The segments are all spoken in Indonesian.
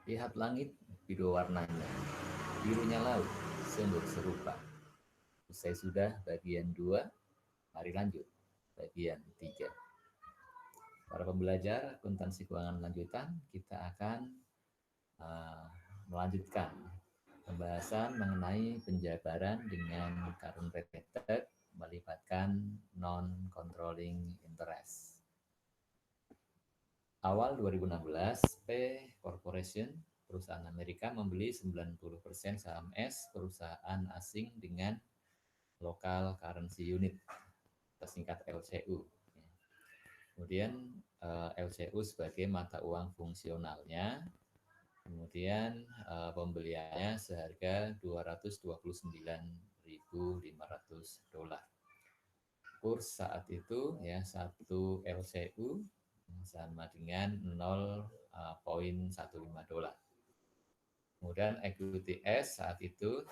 Lihat langit, biru warnanya, birunya laut, sungguh serupa. Usai sudah bagian 2, mari lanjut bagian 3. Para pembelajar akuntansi keuangan lanjutan, kita akan uh, melanjutkan pembahasan mengenai penjabaran dengan current rate method melibatkan non-controlling interest. Awal 2016, P Corporation, perusahaan Amerika, membeli 90% saham S perusahaan asing dengan local currency unit, tersingkat LCU. Kemudian LCU sebagai mata uang fungsionalnya, kemudian pembeliannya seharga $229.500. Kurs saat itu ya 1 LCU sama dengan $0.15. Kemudian equity S saat itu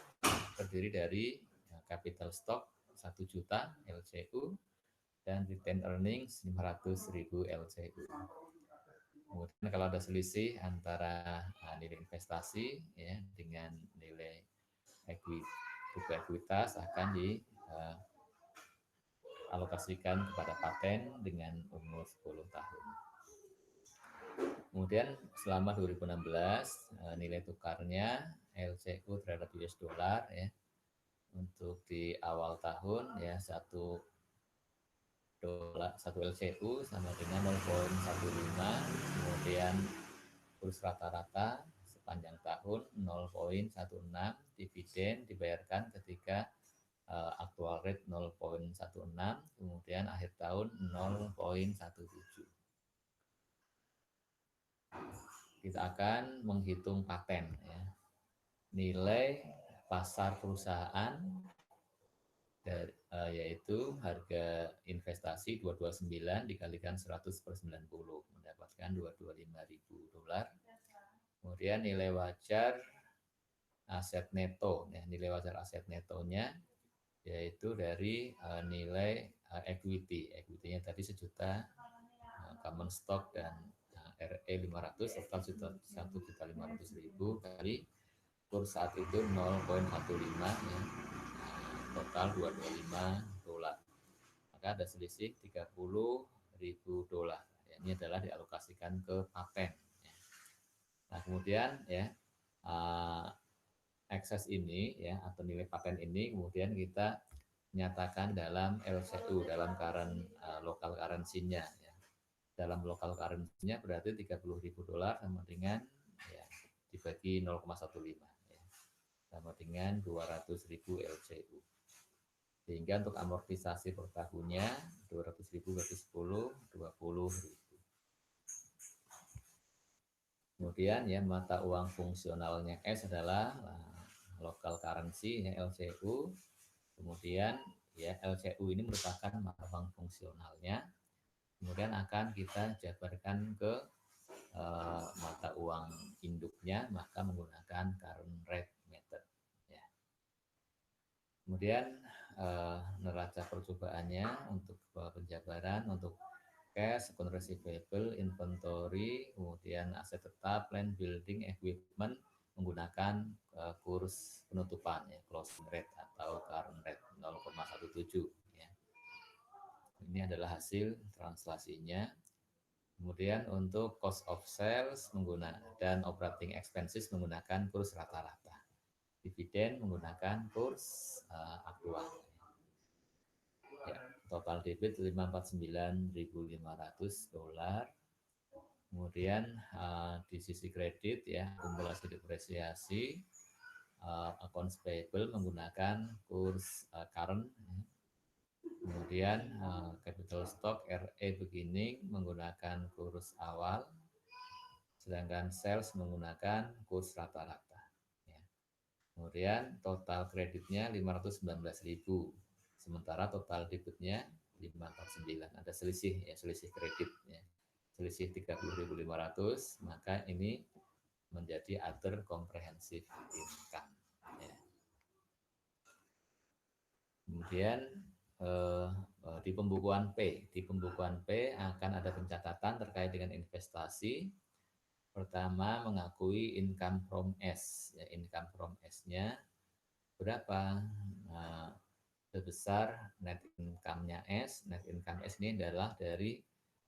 terdiri dari capital stock 1 juta LCU dan return earnings 500.000 LCU. Kemudian kalau ada selisih antara nilai investasi ya dengan nilai ekuitas akan dialokasikan kepada paten dengan umur 10 tahun. Kemudian selama 2016 nilai tukarnya LCU terhadap US dollar ya untuk di awal tahun ya 1 LCU sama dengan 0,15, kemudian kurs rata-rata sepanjang tahun 0,16, dividen dibayarkan ketika aktual rate 0,16, kemudian akhir tahun 0,17. Kita akan menghitung paten ya. Nilai pasar perusahaan yaitu harga investasi 229 dikalikan 100/90 mendapatkan $225.000. Kemudian nilai wajar aset neto ya, nilai wajar aset netonya yaitu dari nilai equity-nya tadi 1 juta, common stock dan RE 500 total 1.500.000 kali kurs saat itu 0,15 ya, total $225. Maka ada selisih $30.000 ya, ini adalah dialokasikan ke paten ya. Nah kemudian ya ekses ini ya atau nilai paten ini kemudian kita nyatakan dalam LCU, dalam local currency-nya ya. Dalam local currency-nya berarti $30.000 sama dengan ya dibagi 0,15 ya, sama dengan 200.000 LCU. Sehingga untuk amortisasi per tahunnya 200.000 berarti 10, 20.000. Kemudian ya mata uang fungsionalnya S adalah local currency ya LCU. Kemudian ya LCU ini merupakan mata uang fungsionalnya. Kemudian akan kita jabarkan ke mata uang induknya, maka menggunakan current rate method ya. Kemudian neraca percobaannya untuk penjabaran untuk cash, account receivable, inventory, kemudian aset tetap, land building, equipment menggunakan kurs penutupan ya, closing rate atau current rate 0,17 ya. Ini adalah hasil translasinya. Kemudian untuk cost of sales dan operating expenses menggunakan kurs rata-rata. Dividen menggunakan kurs aktual. Ya, total debit $549.500. Kemudian di sisi kredit ya akumulasi depresiasi, accounts payable menggunakan kurs current. Kemudian capital stock RE beginning menggunakan kurs awal, sedangkan sales menggunakan kurs rata-rata. Ya. Kemudian total kreditnya 519.000, sementara total debitnya 549. Ada selisih ya, selisih kredit ya. Selisih 30.500, maka ini menjadi other comprehensive income ya. Kemudian di pembukuan P akan ada pencatatan terkait dengan investasi Pertama, mengakui income from S. Ya, income from S-nya berapa? Nah, sebesar net income-nya S. Net income S ini adalah dari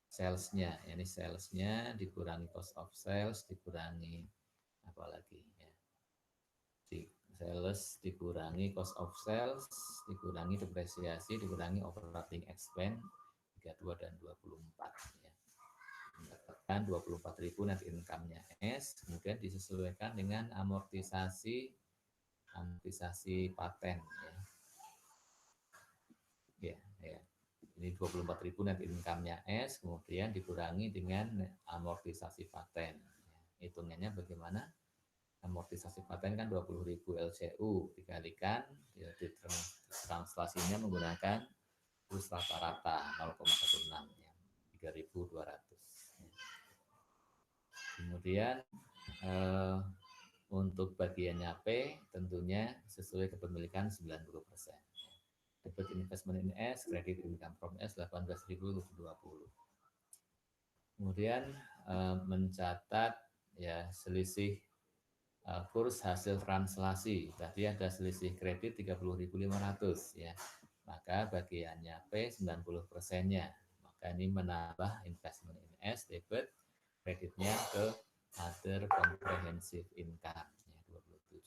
sales-nya. Ini sales-nya dikurangi cost of sales, dikurangi apa lagi ya. Sales dikurangi cost of sales, dikurangi depresiasi, dikurangi operating expense 32 dan 24 ya. Mendapatkan 24.000 net income-nya S, kemudian disesuaikan dengan amortisasi paten ya. Ya, ya. Ini 24.000 net income-nya S, kemudian dikurangi dengan amortisasi paten. Ya. Hitungannya bagaimana? Amortisasi paten kan 20.000 LCU dikalikan, ya, translasinya menggunakan kurs rata-rata 0,16 ya, 3.200. Kemudian untuk bagiannya P tentunya sesuai kepemilikan 90%. Debit investment in S, credit income from S 18.020. Kemudian mencatat ya selisih kurs hasil translasi. Tadi ada selisih kredit 30.500 ya. Maka bagiannya P 90%-nya. Maka ini menambah investment in S debit, kreditnya ke other comprehensive income ya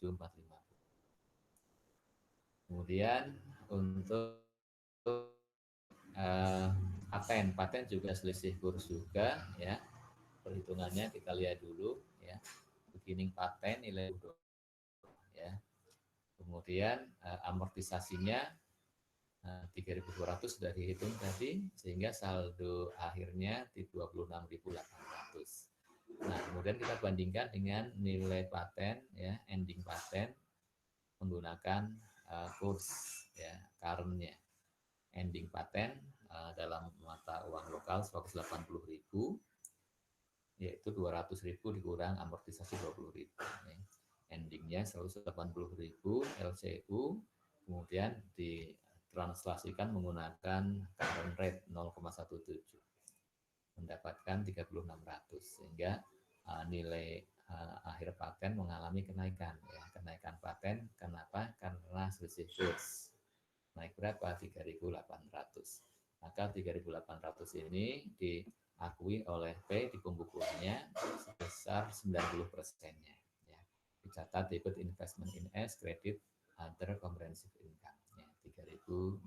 27.450. Kemudian untuk paten juga selisih kurs juga ya. Perhitungannya kita lihat dulu ya. Beginning paten nilai ya. Kemudian amortisasinya 3.200 sudah dihitung tadi, sehingga saldo akhirnya di 26.800. Nah, kemudian kita bandingkan dengan nilai paten ya, ending paten menggunakan kurs ya, current-nya. Ending paten dalam mata uang lokal 180.000, yaitu 200.000 dikurang amortisasi 20.000 ya. Endingnya 180.000 LCU, kemudian ditranslasikan menggunakan current rate 0,17, mendapatkan 3.600, sehingga nilai akhir paten mengalami kenaikan ya. Kenaikan paten kenapa? Karena selisih kurs naik berapa? 3.800. Maka 3.800 ini diakui oleh P di pembukuannya sebesar 90%-nya ya. Dicatat debit investment in S, credit other comprehensive income ya, 3.420.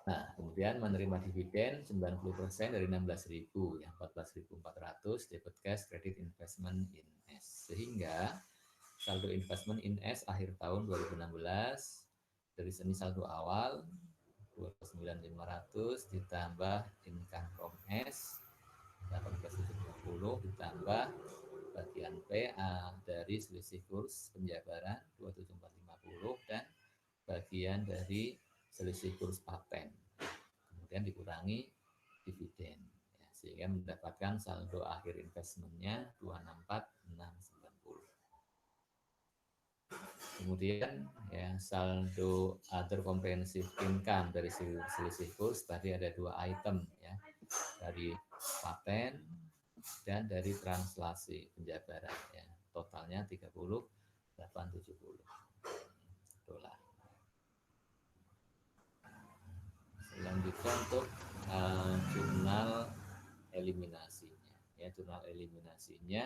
Nah, kemudian menerima dividen 90% dari 16.000 ya, 14.400 debit cash, credit investment in S. Sehingga saldo investment in S akhir tahun 2016 dari sini saldo awal 29.500 ditambah income from S 18.750 ditambah bagian PA dari selisih kurs penjabaran 27450 dan bagian dari selisih kurs paten, kemudian dikurangi dividen ya, sehingga mendapatkan saldo akhir investmentnya 264.690. Kemudian ya saldo other comprehensive income dari selisih kurs tadi ada dua item ya, dari paten dan dari translasi penjabaran ya, totalnya 30.870 dolar. Selanjutnya untuk jurnal eliminasinya ya, jurnal eliminasinya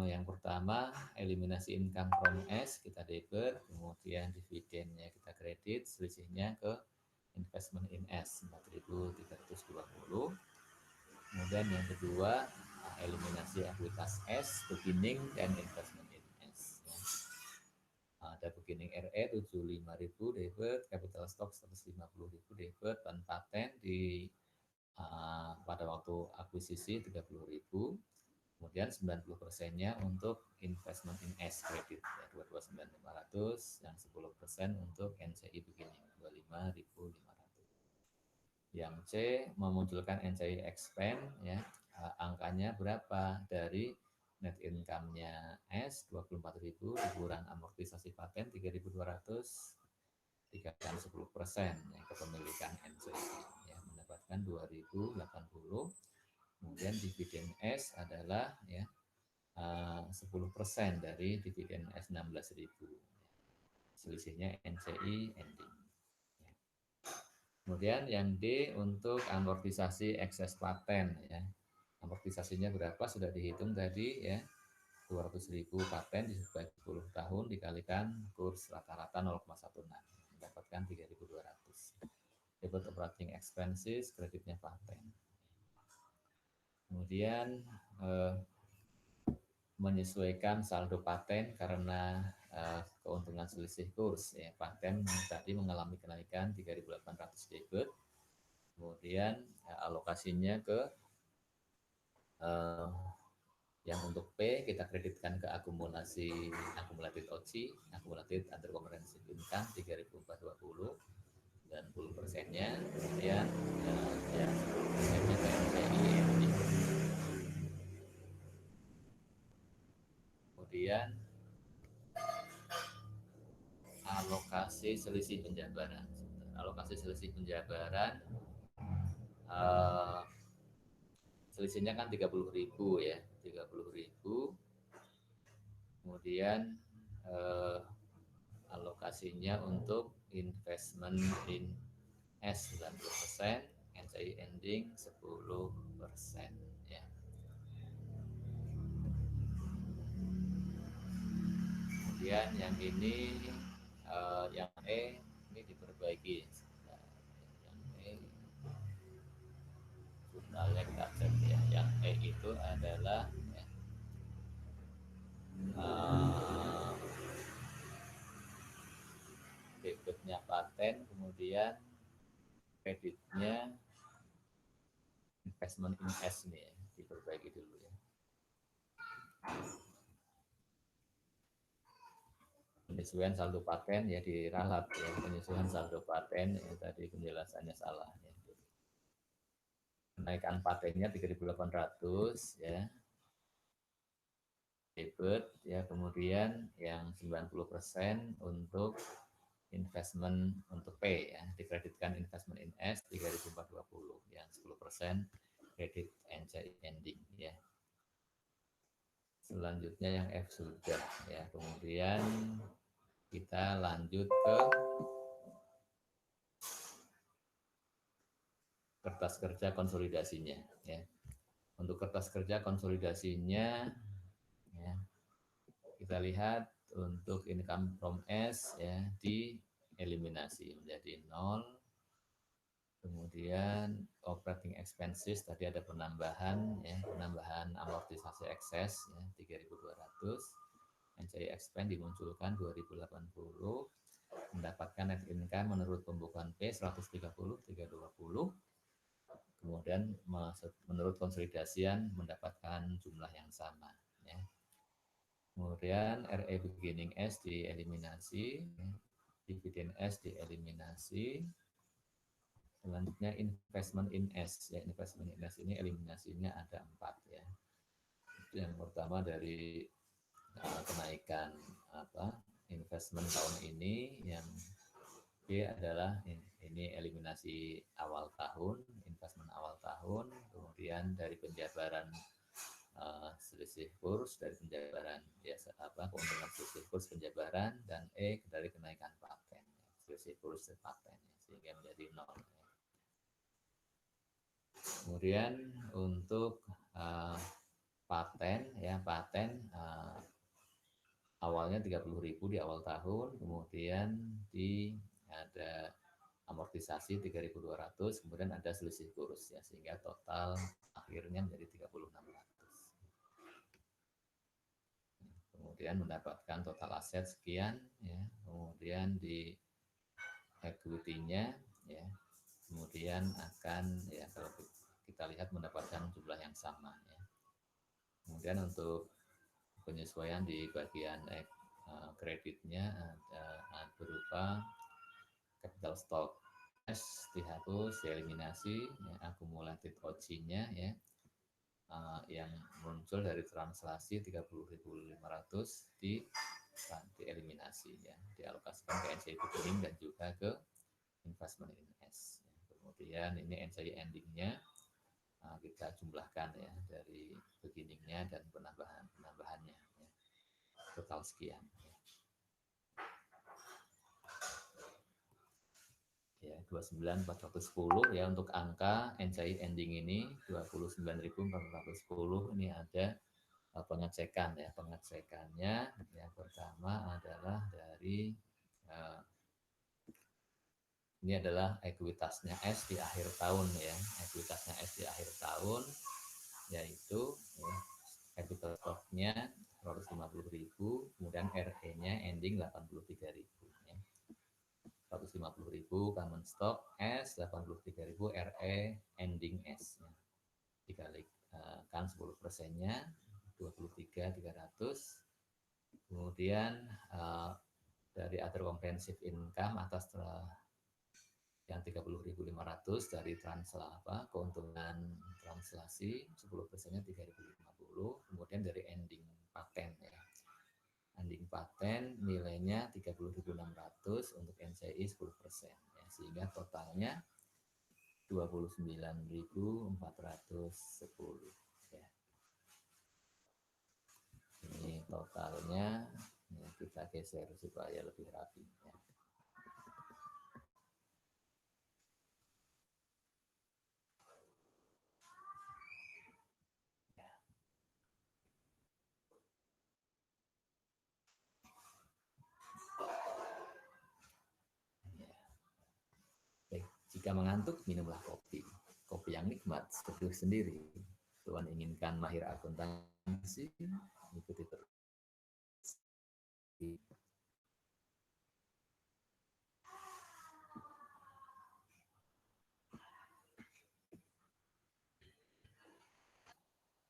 yang pertama eliminasi income from S kita debit, kemudian dividennya kita kredit, selisihnya ke investment in S 4.320. Kemudian yang kedua eliminasi ekuitas S, beginning dan investment in S ya. Ada beginning RE 75.000 debit, capital stock 150.000 debit, dan paten di pada waktu akuisisi 30.000. Kemudian 90%-nya untuk investment in S credit ya, 22.900, yang 10% untuk NCI beginning 25.500. Yang C memunculkan NCI expense ya, angkanya berapa? Dari net income-nya S 24.000 dikurang amortisasi paten 3.200 dikalikan 10% yang kepemilikan NCI ya, mendapatkan 2.080. Kemudian dividen S adalah ya 10% dari dividen S 16.000. Selisihnya NCI ending. Kemudian yang D untuk amortisasi ekses paten ya. Amortisasinya berapa sudah dihitung tadi ya. 200.000 paten dibagi 10 tahun dikalikan kurs rata-rata 0,16 mendapatkan 3.200. Debit operating expenses, kreditnya paten. Kemudian menyesuaikan saldo paten karena keuntungan selisih kurs ya. Paten tadi mengalami kenaikan 3.800 debit. Kemudian alokasinya ke yang untuk P kita kreditkan ke akumulatif OCI, akumulatif other comprehensive income 3.420 dan 10%-nya, kemudian ya 10%-nya ke NCI. Kemudian alokasi selisih penjabaran. Alokasi selisih penjabaran selisihnya kan 30.000 ya, 30.000. Kemudian alokasinya untuk investment in S 90%, NCI ending 10% ya. Kemudian yang ini yang E ini diperbaiki. Yang E jurnalnya kita cek ya. Yang E itu adalah ya, debitnya paten, kemudian kreditnya investment in S nih ya, diperbaiki dulu ya. Penyesuaian saldo paten ya diralat ya, penyesuaian saldo paten ya, tadi penjelasannya salah ya. Kenaikan patennya 3.800 ya. Debit ya, kemudian yang 90% untuk investment untuk P ya, dikreditkan investment in S 3.420 yang 10% kredit NCI ending ya. Selanjutnya yang F sudah ya. Kemudian kita lanjut ke kertas kerja konsolidasinya ya. Untuk kertas kerja konsolidasinya ya, kita lihat untuk income from S ya dieliminasi menjadi 0. Kemudian operating expenses tadi ada penambahan ya, penambahan amortisasi ekses ya 3.200. NCI expense dimunculkan 2080, mendapatkan net income menurut pembukuan P 130 320. Kemudian menurut konsolidasian mendapatkan jumlah yang sama ya. Kemudian RE beginning S dieliminasi, dividen S dieliminasi. Selanjutnya investment in S ya, investment in S ini eliminasinya ada 4 ya. Yang pertama dari kenaikan investment tahun ini, yang B adalah ini eliminasi awal tahun, investment awal tahun, kemudian dari penjabaran selisih kurs, dari penjabaran biasa keuntungan selisih kurs penjabaran, dan E dari kenaikan paten selisih kurs paten sehingga menjadi 0. Kemudian untuk paten ya, paten awalnya 30.000 di awal tahun, kemudian ada amortisasi 3.200, kemudian ada selisih kurs ya, sehingga total akhirnya menjadi 3600. Kemudian mendapatkan total aset sekian ya, kemudian di equity-nya ya, kemudian akan ya kalau kita lihat mendapatkan jumlah yang sama ya. Kemudian untuk penyesuaian di bagian kreditnya ada berupa capital stock S dihapus, dieliminasi ya, akumulatif OCI-nya ya yang muncul dari translasi 30.500 dieliminasi ya, dialokasikan ke NCI beginning dan juga ke investment in S ya. Kemudian ini NCI endingnya kita jumlahkan ya dari beginningnya dan penambahannya ya. Total sekian ya 29.410 ya untuk angka NCI ending ini 29.410 ini ada pengecekan ya pengecekannya yang pertama adalah dari ini adalah ekuitasnya S di akhir tahun ya ekuitasnya S di akhir tahun yaitu ya, capital stock-nya 150.000 kemudian RE-nya ending 83.000 ya. 150.000 common stock S 83.000 RE ending S ya. Dikalikan 10%-nya 23.300 kemudian dari other comprehensive income atas yang 30.500 dari keuntungan translasi 10%-nya 3.050 kemudian dari ending paten ya ending paten nilainya 30.600 untuk NCI 10% ya sehingga totalnya 29.410 ya ini totalnya ya, kita geser supaya lebih rapi ya. Jika mengantuk, minumlah kopi. Kopi yang nikmat, seduh sendiri. Tuhan inginkan mahir akuntansi, ikuti terus.